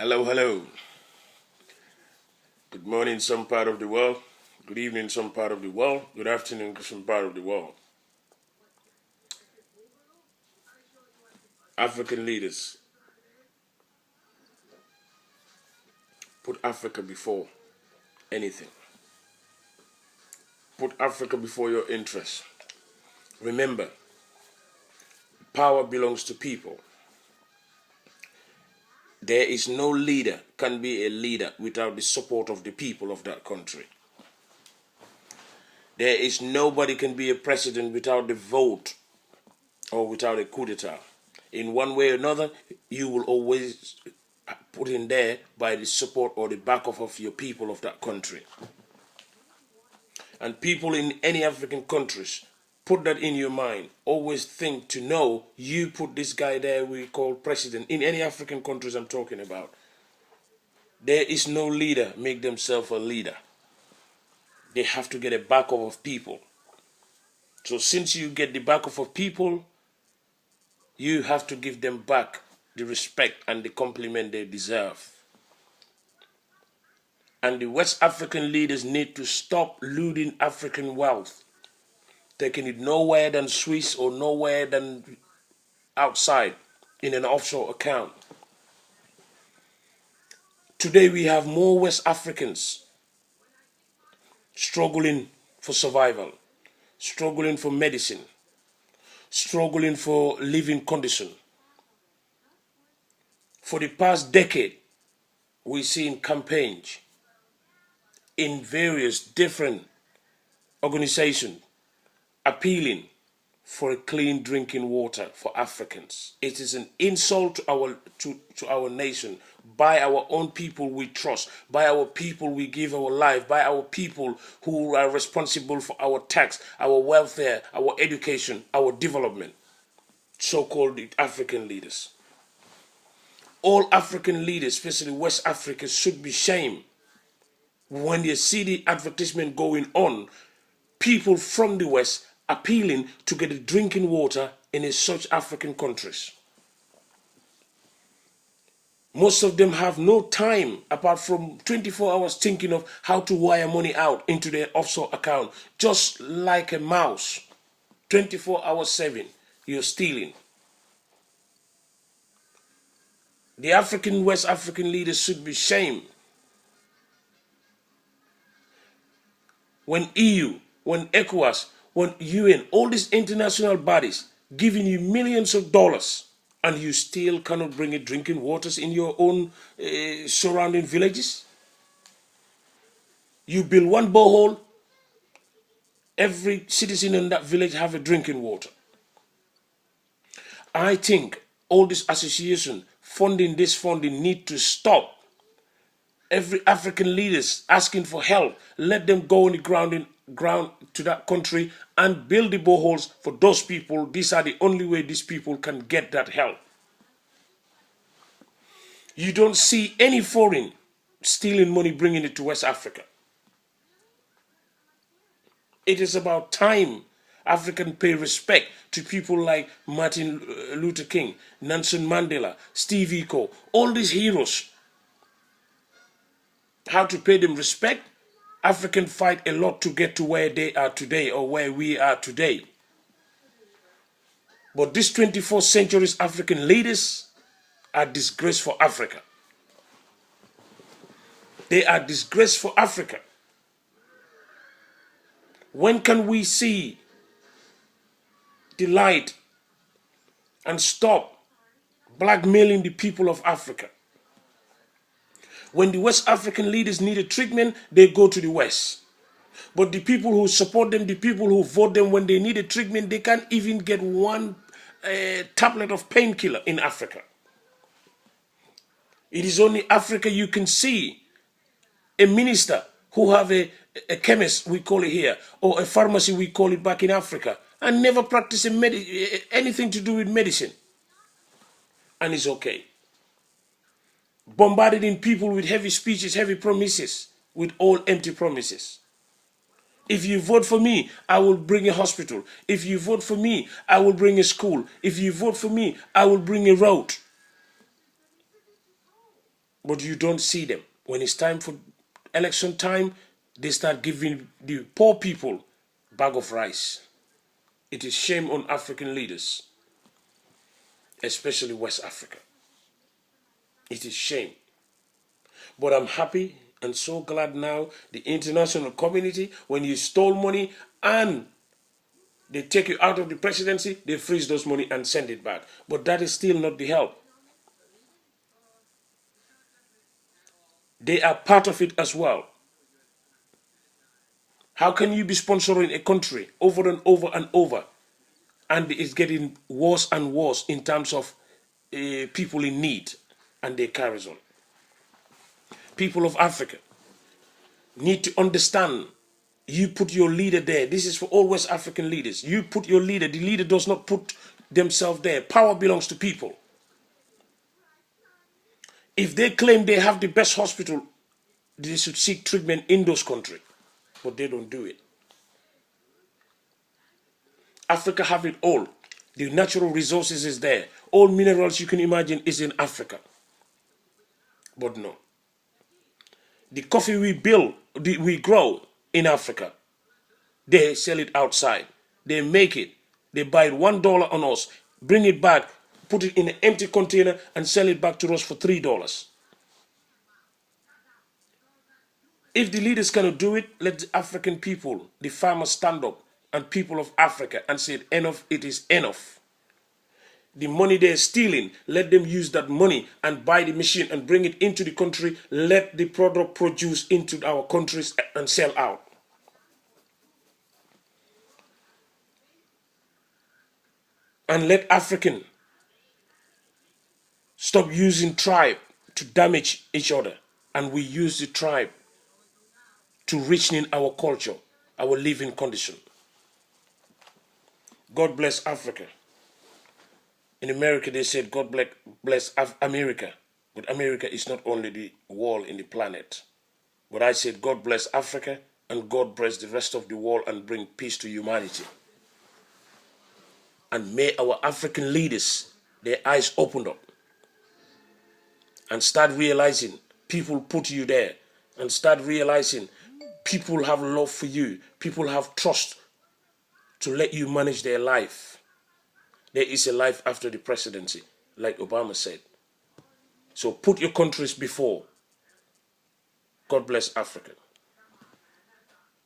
Hello, hello. Good morning, some part of the world. Good evening, some part of the world. Good afternoon, some part of the world. African leaders, put Africa before anything. Put Africa before your interests. Remember, power belongs to people. There is no leader can be a leader without the support of the people of that country. There is nobody can be a president without the vote or without a coup d'etat. In one way or another, you will always put in there by the support or the backup of your people of that country. And people in any African countries, put that in your mind. Always think to know you put this guy there we call president. In any African countries I'm talking about, there is no leader make themselves a leader. They have to get a backup of people. So since you get the backup of people, you have to give them back the respect and the compliment they deserve. And the West African leaders need to stop looting African wealth, taking it nowhere than Swiss or nowhere than outside in an offshore account. Today we have more West Africans struggling for survival, struggling for medicine, struggling for living condition. For the past decade, we've seen campaigns in various different organizations appealing for a clean drinking water for Africans. It is an insult to our nation. By our own people we trust, by our people we give our life, by our people who are responsible for our tax, our welfare, our education, our development, so-called African leaders. All African leaders, especially West Africa, should be shamed when they see the advertisement going on, people from the West appealing to get drinking water in such African countries. Most of them have no time apart from 24 hours thinking of how to wire money out into their offshore account, just like a mouse. 24 hours 7, you're stealing. The West African leaders should be shamed. When EU, when ECOWAS, when UN, all these international bodies giving you millions of dollars, and you still cannot bring in drinking waters in your own surrounding villages? You build one borehole, every citizen in that village have a drinking water. I think all this association funding need to stop. Every African leaders asking for help, let them go on the ground to that country and build the boreholes for those people. These are the only way these people can get that help. You don't see any foreign stealing money, bringing it to West Africa. It is about time African pay respect to people like Martin Luther King, Nelson Mandela, Steve Biko, all these heroes. How to pay them respect? Africans fight a lot to get to where they are today or where we are today. But these 24th century African leaders are disgrace for Africa. They are disgrace for Africa. When can we see the light and stop blackmailing the people of Africa? When the West African leaders need a treatment, they go to the West. But the people who support them, the people who vote them, when they need a treatment, they can't even get one tablet of painkiller in Africa. It is only Africa you can see a minister who have a chemist, we call it here, or a pharmacy, we call it back in Africa, and never practice anything to do with medicine. And it's okay. Bombarding people with heavy speeches, heavy promises, with all empty promises. If you vote for me, I will bring a hospital. If you vote for me, I will bring a school. If you vote for me, I will bring a road. but you don't see them. When it's time for election time, they start giving the poor people bag of rice. It is shame on African leaders, especially West Africa. It is shame. But I'm happy and so glad now the international community, when you stole money and they take you out of the presidency, they freeze those money and send it back. But that is still not the help. They are part of it as well. How can you be sponsoring a country over and over and over, and it's getting worse and worse in terms of people in need, and they carries on? People of Africa need to understand, you put your leader there. This is for all West African leaders. You put your leader. The leader does not put themselves there. Power belongs to people. If they claim they have the best hospital, they should seek treatment in those countries, but they don't do it. Africa have it all. The natural resources is there. All minerals you can imagine is in Africa. But no. The coffee we grow in Africa, they sell it outside. They make it. They buy it $1 on us, bring it back, put it in an empty container and sell it back to us for $3. If the leaders cannot do it, let the African people, the farmers, stand up, and people of Africa, and say enough, it is enough. The money they're stealing, let them use that money and buy the machine and bring it into the country. Let the product produce into our countries and sell out. And let African stop using tribe to damage each other. And we use the tribe to richen in our culture, our living condition. God bless Africa. In America, they said, God bless America. But America is not only the wall in the planet. But I said, God bless Africa, and God bless the rest of the world and bring peace to humanity. And may our African leaders, their eyes open up and start realizing people put you there, and start realizing people have love for you. People have trust to let you manage their life. There is a life after the presidency, like Obama said. So put your countries before. God bless Africa.